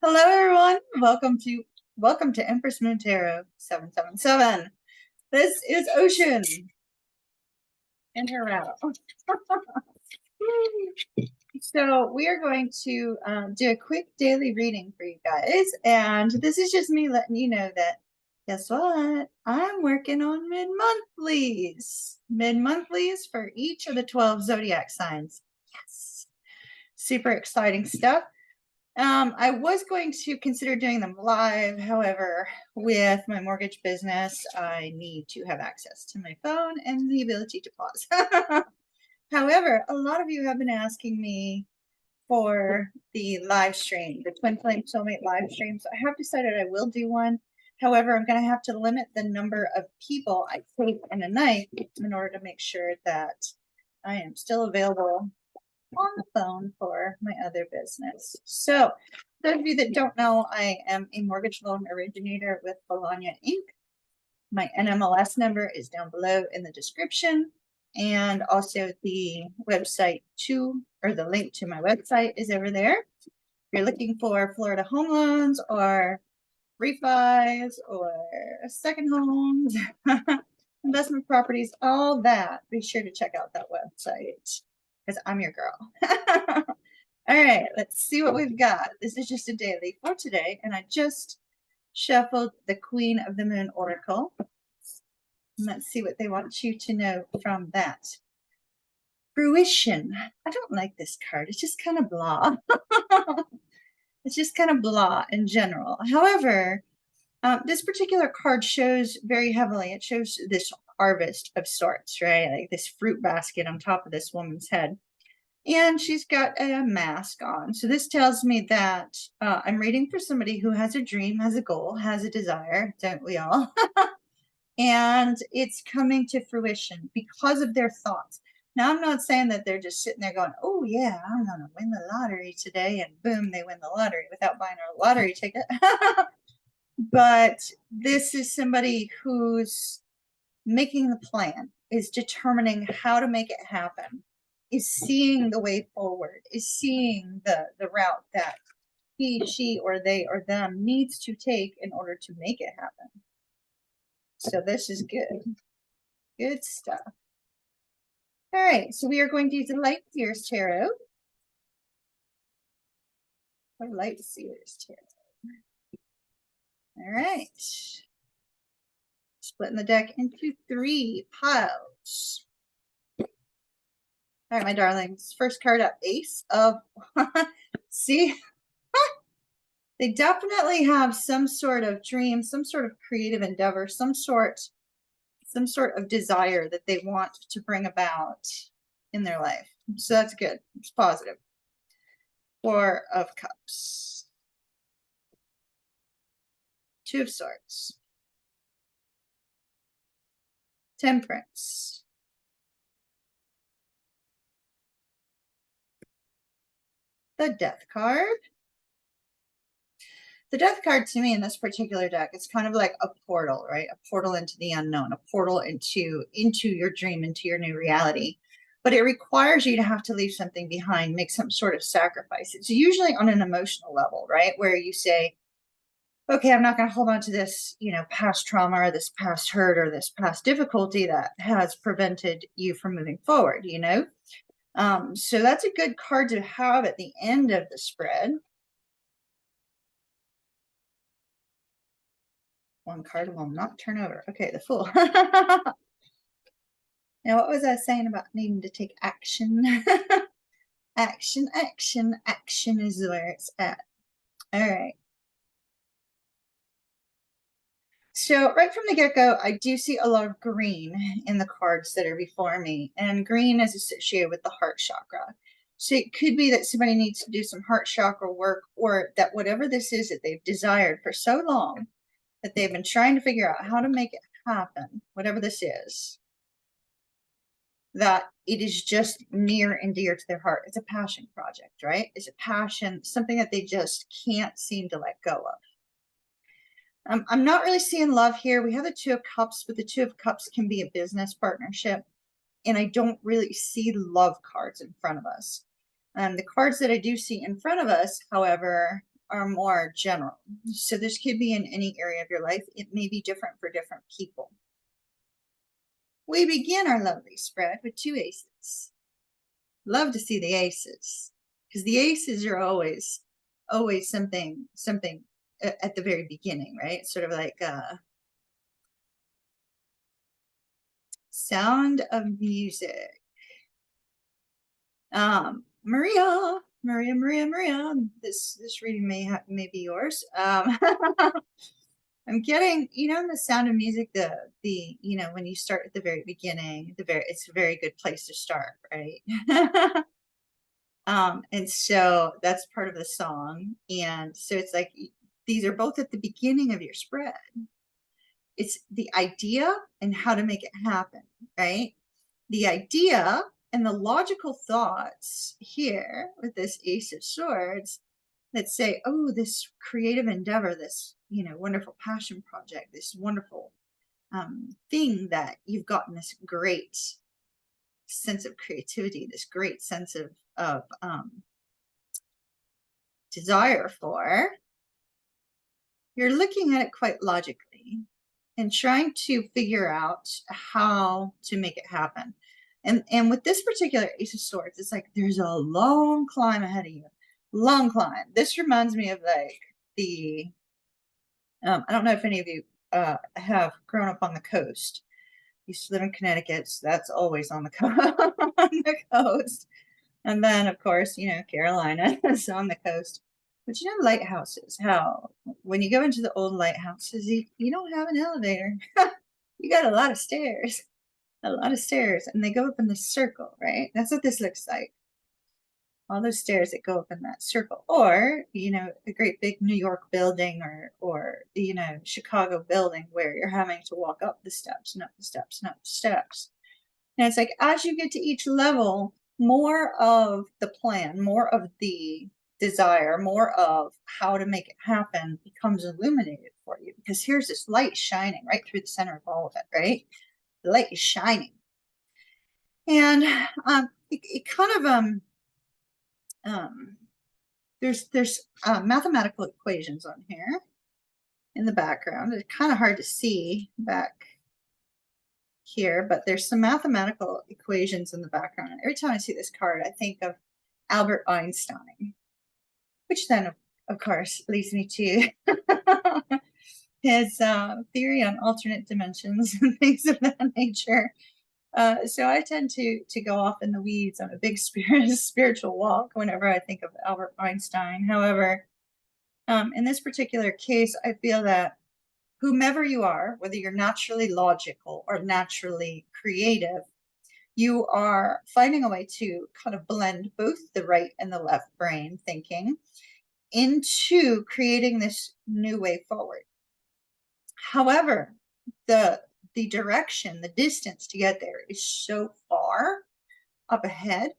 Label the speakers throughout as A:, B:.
A: Hello, everyone. Welcome to Empress Moon Tarot 777. This is Ocean and her rattle. So we are going to do a quick daily reading for you guys, and this is just me letting you know that guess what? I'm working on mid-monthlies for each of the 12 zodiac signs. Yes, super exciting stuff. I was going to consider doing them live. However, with my mortgage business, I need to have access to my phone and the ability to pause. However, a lot of you have been asking me for the live stream, the Twin Flame Soulmate live stream. So I have decided I will do one. However, I'm going to have to limit the number of people I take in a night in order to make sure that I am still available on the phone for my other business. So those of you that don't know, I am a mortgage loan originator with Bologna Inc. My NMLS number is down below in the description. And also the website the link to my website is over there. If you're looking for Florida home loans or refis or second homes, investment properties, all that, be sure to check out that website because I'm your girl. All right, let's see what we've got. This is just a daily for today, and I just shuffled the Queen of the Moon Oracle. And let's see what they want you to know from that. Fruition. I don't like this card. It's just kind of blah. It's just kind of blah in general. However, this particular card shows very heavily, it shows this harvest of sorts, right? Like this fruit basket on top of this woman's head. And she's got a mask on. So this tells me that I'm reading for somebody who has a dream, has a goal, has a desire, don't we all? And it's coming to fruition because of their thoughts. Now, I'm not saying that they're just sitting there going, oh, yeah, I'm going to win the lottery today. And boom, they win the lottery without buying a lottery ticket. But this is somebody who's making the plan, is determining how to make it happen, is seeing the way forward, is seeing the route that he, she, or they, or them needs to take in order to make it happen. So this is good. Good stuff. All right, so we are going to use the Light Seers Tarot. Or Light Seers Tarot. All right. Splitting the deck into 3 piles. All right, my darlings. First card up, Ace of... See? They definitely have some sort of dream, some sort of creative endeavor, some sort of desire that they want to bring about in their life. So that's good. It's positive. 4 of Cups. 2 of Swords. Temperance. The Death card. The Death card to me in this particular deck, it's kind of like a portal, right? A portal into the unknown, a portal into your dream, into your new reality. But it requires you to have to leave something behind, make some sort of sacrifice. It's usually on an emotional level, right? Where you say, okay, I'm not going to hold on to this, past trauma or this past hurt or this past difficulty that has prevented you from moving forward, So that's a good card to have at the end of the spread. One card will not turn over. Okay, the Fool. Now, what was I saying about needing to take action? Action, action, action is where it's at. All right. So right from the get-go, I do see a lot of green in the cards that are before me. And green is associated with the heart chakra. So it could be that somebody needs to do some heart chakra work, or that whatever this is that they've desired for so long, that they've been trying to figure out how to make it happen, whatever this is, that it is just near and dear to their heart. It's a passion project, right? It's a passion, something that they just can't seem to let go of. I'm not really seeing love here. We have the 2 of Cups, but the 2 of Cups can be a business partnership. And I don't really see love cards in front of us. The cards that I do see in front of us, however, are more general. So this could be in any area of your life. It may be different for different people. We begin our lovely spread with 2 aces. Love to see the aces, because the aces are always something at the very beginning, right? Sort of like Sound of Music. Maria, this reading may be yours. I'm getting, in the Sound of Music, the when you start at the very beginning, it's a very good place to start, right? And so that's part of the song. And so it's like these are both at the beginning of your spread. It's the idea and how to make it happen, right? The idea and the logical thoughts here with this Ace of Swords that say, oh, this creative endeavor, this, wonderful passion project, this wonderful thing that you've gotten this great sense of creativity, this great sense of desire for, you're looking at it quite logically and trying to figure out how to make it happen. And with this particular Ace of Swords, it's like there's a long climb ahead of you. Long climb. This reminds me of like the I don't know if any of you have grown up on the coast. Used to live in Connecticut, so that's always on the on the coast. And then, of course, Carolina is on the coast. But lighthouses, how when you go into the old lighthouses, you don't have an elevator. You got a lot of stairs, and they go up in this circle, right? That's what this looks like. All those stairs that go up in that circle. Or, a great big New York building or Chicago building where you're having to walk up the steps and up the steps and up the steps. And it's like, as you get to each level, more of the plan, more of the desire, more of how to make it happen becomes illuminated for you, because here's this light shining right through the center of all of it, right? The light is shining. And it kind of, there's mathematical equations on here in the background. It's kind of hard to see back here, but there's some mathematical equations in the background. And every time I see this card, I think of Albert Einstein, which then, of course, leads me to his theory on alternate dimensions and things of that nature. So I tend to go off in the weeds on a big spiritual walk whenever I think of Albert Einstein. However, in this particular case, I feel that whomever you are, whether you're naturally logical or naturally creative, you are finding a way to kind of blend both the right and the left brain thinking into creating this new way forward. However, the direction, the distance to get there is so far up ahead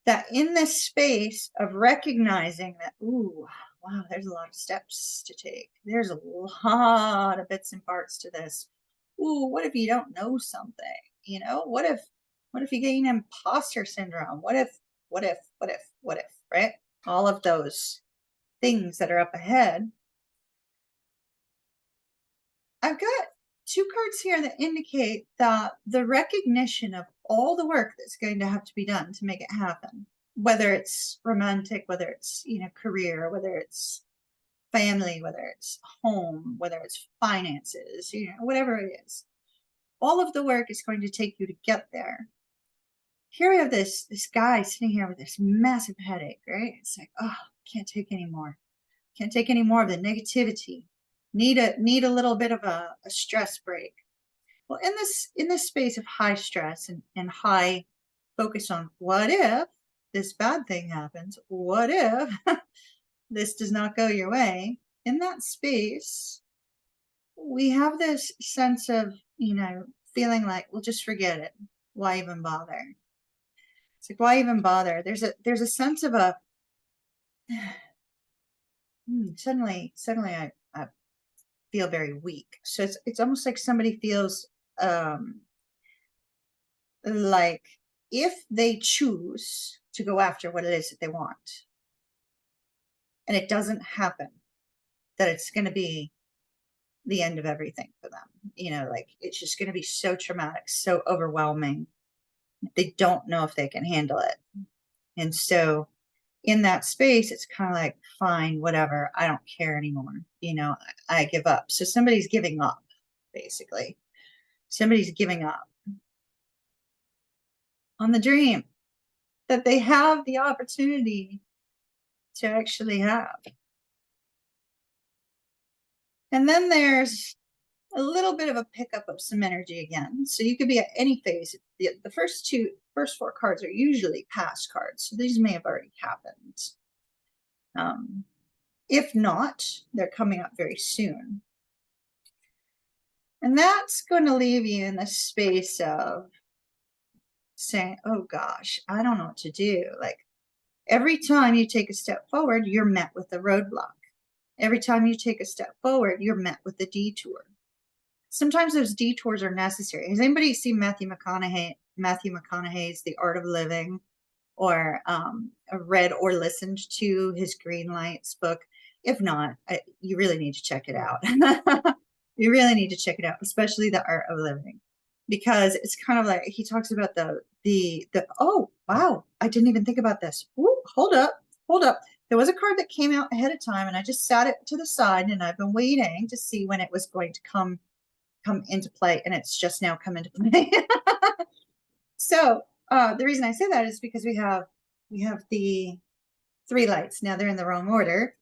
A: that in this space of recognizing that, ooh, wow, there's a lot of steps to take. There's a lot of bits and parts to this. Ooh, what if you don't know something? What if you gain imposter syndrome? What if, right? All of those things that are up ahead. I've got 2 cards here that indicate that the recognition of all the work that's going to have to be done to make it happen, whether it's romantic, whether it's, career, whether it's family, whether it's home, whether it's finances, whatever it is. All of the work is going to take you to get there. Here we have this guy sitting here with this massive headache, right? It's like, oh, can't take any more. Can't take any more of the negativity. Need a little bit of a stress break. Well, in this space of high stress and high focus on what if this bad thing happens, what if this does not go your way, in that space, we have this sense of, feeling like, well, just forget it. Why even bother? It's like, why even bother? There's a sense of a suddenly I feel very weak. So it's almost like somebody feels like if they choose to go after what it is that they want, and it doesn't happen, that it's going to be the end of everything for them. Like it's just going to be so traumatic, so overwhelming. They don't know if they can handle it. And so in that space, it's kind of like, fine, whatever. I don't care anymore. I give up. So somebody's giving up, basically. Somebody's giving up on the dream that they have the opportunity to actually have. And then there's a little bit of a pickup of some energy again. So you could be at any phase. The first four cards are usually past cards. So these may have already happened. If not, they're coming up very soon. And that's going to leave you in the space of saying, oh gosh, I don't know what to do. Like every time you take a step forward, you're met with a roadblock. Every time you take a step forward, you're met with a detour. Sometimes those detours are necessary. Has anybody seen Matthew McConaughey's The Art of Living, or read or listened to his Green Lights book? If not, you really need to check it out. You really need to check it out, especially The Art of Living, because it's kind of like he talks about the oh wow, I didn't even think about this. Ooh, hold up. There was a card that came out ahead of time, and I just sat it to the side, and I've been waiting to see when it was going to come into play, and it's just now come into play. So the reason I say that is because we have the three lights. Now they're in the wrong order.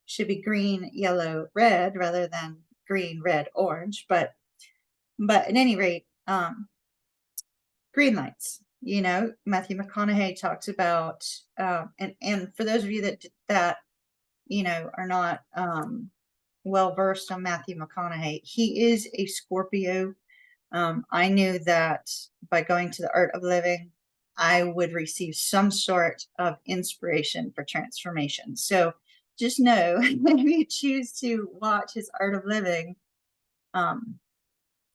A: Should be green, yellow, red rather than green, red, orange. But at any rate, green lights. Matthew McConaughey talks about, and for those of you that are not well versed on Matthew McConaughey, he is a Scorpio. I knew that by going to The Art of Living, I would receive some sort of inspiration for transformation. So just know if you choose to watch his Art of Living,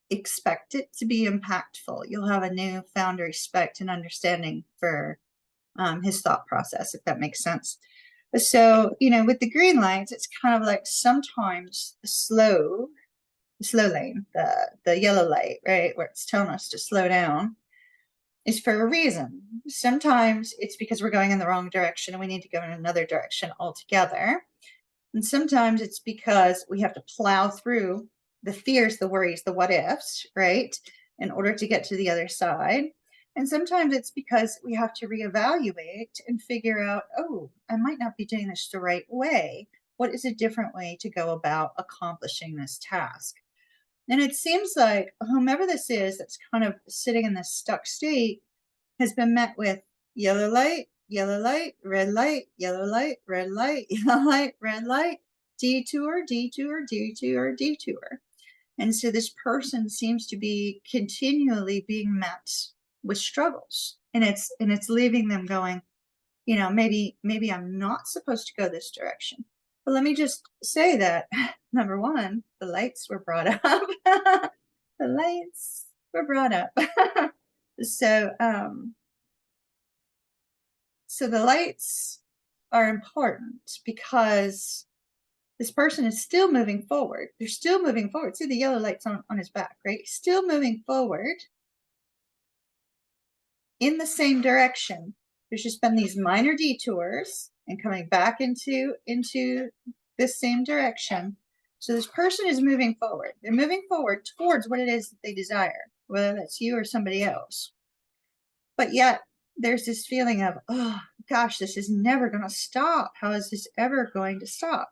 A: expect it to be impactful. You'll have a newfound respect and understanding for his thought process, if that makes sense. So, with the green lights, it's kind of like sometimes the slow lane, the yellow light, right, where it's telling us to slow down, is for a reason. Sometimes it's because we're going in the wrong direction and we need to go in another direction altogether. And sometimes it's because we have to plow through the fears, the worries, the what ifs, right, in order to get to the other side. And sometimes it's because we have to reevaluate and figure out, oh, I might not be doing this the right way. What is a different way to go about accomplishing this task? And it seems like whomever this is that's kind of sitting in this stuck state has been met with yellow light, red light, yellow light, red light, yellow light, red light, detour, detour, detour, detour. And so this person seems to be continually being met with struggles. And it's leaving them going, maybe I'm not supposed to go this direction. But let me just say that, number one, the lights were brought up. The lights were brought up. So the lights are important because this person is still moving forward. They're still moving forward. See the yellow lights on his back, right? He's still moving forward in the same direction. There's just been these minor detours and coming back into this same direction. So this person is moving forward. They're moving forward towards what it is that they desire, whether that's you or somebody else. But yet there's this feeling of, oh gosh, this is never going to stop. How is this ever going to stop?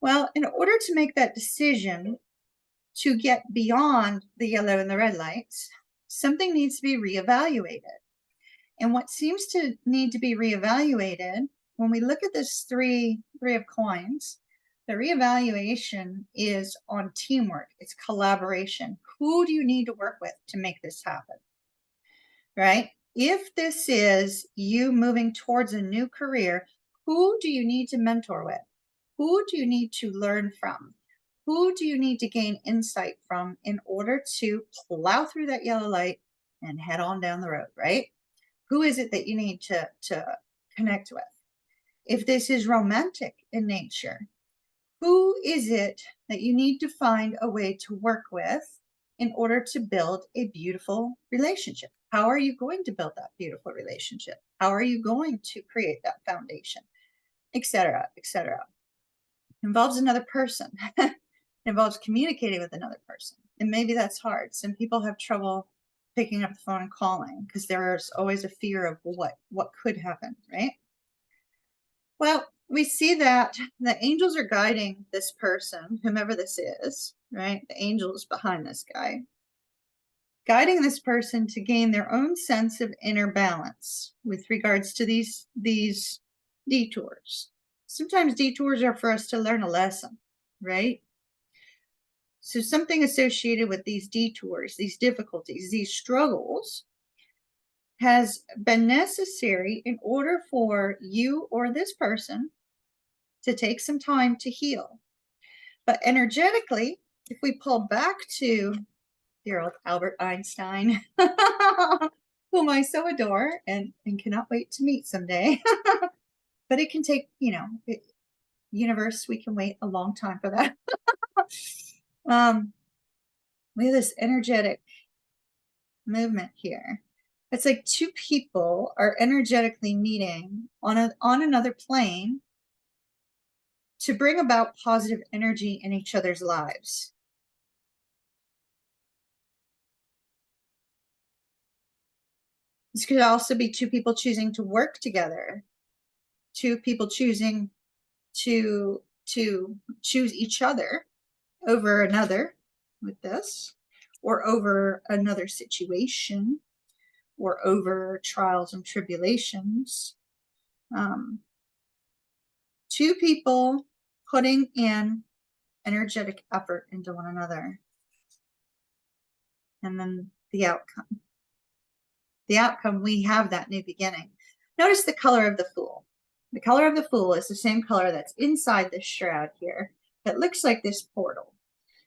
A: Well, in order to make that decision to get beyond the yellow and the red lights, something needs to be reevaluated. And what seems to need to be reevaluated, when we look at this three of coins, the reevaluation is on teamwork. It's collaboration. Who do you need to work with to make this happen? Right? If this is you moving towards a new career, who do you need to mentor with? Who do you need to learn from? Who do you need to gain insight from in order to plow through that yellow light and head on down the road, right? Who is it that you need to connect with? if this is romantic in nature, who is it that you need to find a way to work with in order to build a beautiful relationship? How are you going to build that beautiful relationship? How are you going to create that foundation, etc., etc.? Involves another person. Involves communicating with another person. And maybe that's hard. Some people have trouble picking up the phone and calling because there's always a fear of what could happen, right? Well, we see that the angels are guiding this person, whomever this is, right? The angels behind this guy, guiding this person to gain their own sense of inner balance with regards to these detours. Sometimes detours are for us to learn a lesson, right? So something associated with these detours, these difficulties, these struggles has been necessary in order for you or this person to take some time to heal. But energetically, if we pull back to dear old Albert Einstein, whom I so adore and cannot wait to meet someday, but it can take, universe, we can wait a long time for that. We have this energetic movement here. It's like two people are energetically meeting on another plane to bring about positive energy in each other's lives. This could also be two people choosing to work together, two people choosing to choose each other over another with this, or over another situation, or over trials and tribulations. Two people putting in energetic effort into one another. And then the outcome. The outcome, we have that new beginning. Notice the color of the Fool. The color of the Fool is the same color that's inside this shroud here. That looks like this portal.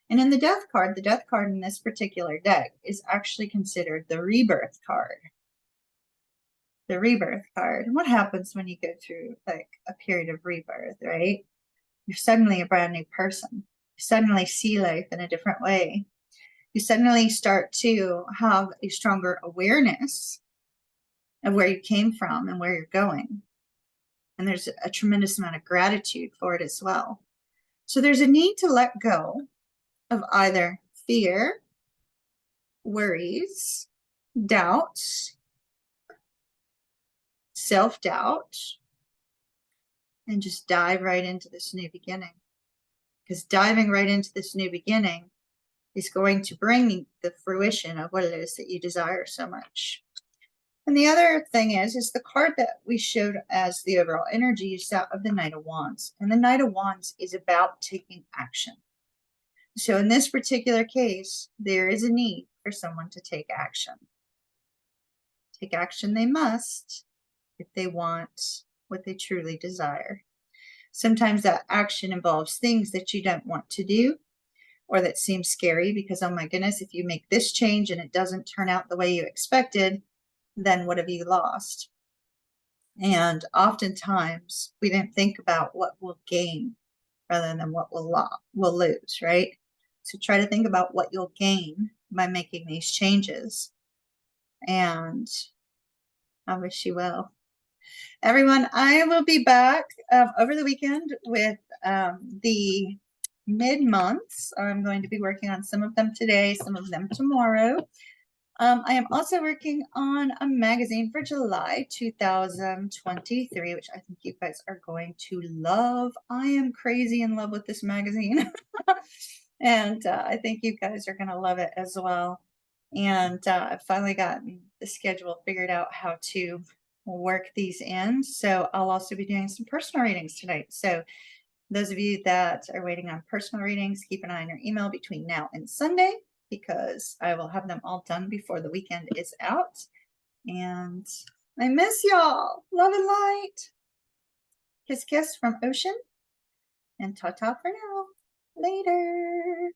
A: And in the Death card in this particular deck is actually considered the Rebirth card. The Rebirth card. And what happens when you go through like a period of rebirth, right? You're suddenly a brand new person. You suddenly see life in a different way. You suddenly start to have a stronger awareness of where you came from and where you're going. And there's a tremendous amount of gratitude for it as well. So there's a need to let go of either fear, worries, doubts, self-doubt, and just dive right into this new beginning. Because diving right into this new beginning is going to bring the fruition of what it is that you desire so much. And the other thing is the card that we showed as the overall energy is that of the Knight of Wands. And the Knight of Wands is about taking action. So in this particular case, there is a need for someone to take action. Take action they must if they want what they truly desire. Sometimes that action involves things that you don't want to do or that seem scary because, oh my goodness, if you make this change and it doesn't turn out the way you expected, then what have you lost? And oftentimes we don't think about what we'll gain rather than what we'll lose, right? So try to think about what you'll gain by making these changes. And I wish you well. Everyone, I will be back over the weekend with the mid-months. I'm going to be working on some of them today, some of them tomorrow. I am also working on a magazine for July 2023, which I think you guys are going to love. I am crazy in love with this magazine. And I think you guys are going to love it as well. And I've finally gotten the schedule figured out how to work these in. So I'll also be doing some personal readings tonight. So those of you that are waiting on personal readings, keep an eye on your email between now and Sunday, because I will have them all done before the weekend is out. And I miss y'all. Love and light. Kiss, kiss from Ocean. And ta-ta for now. Later.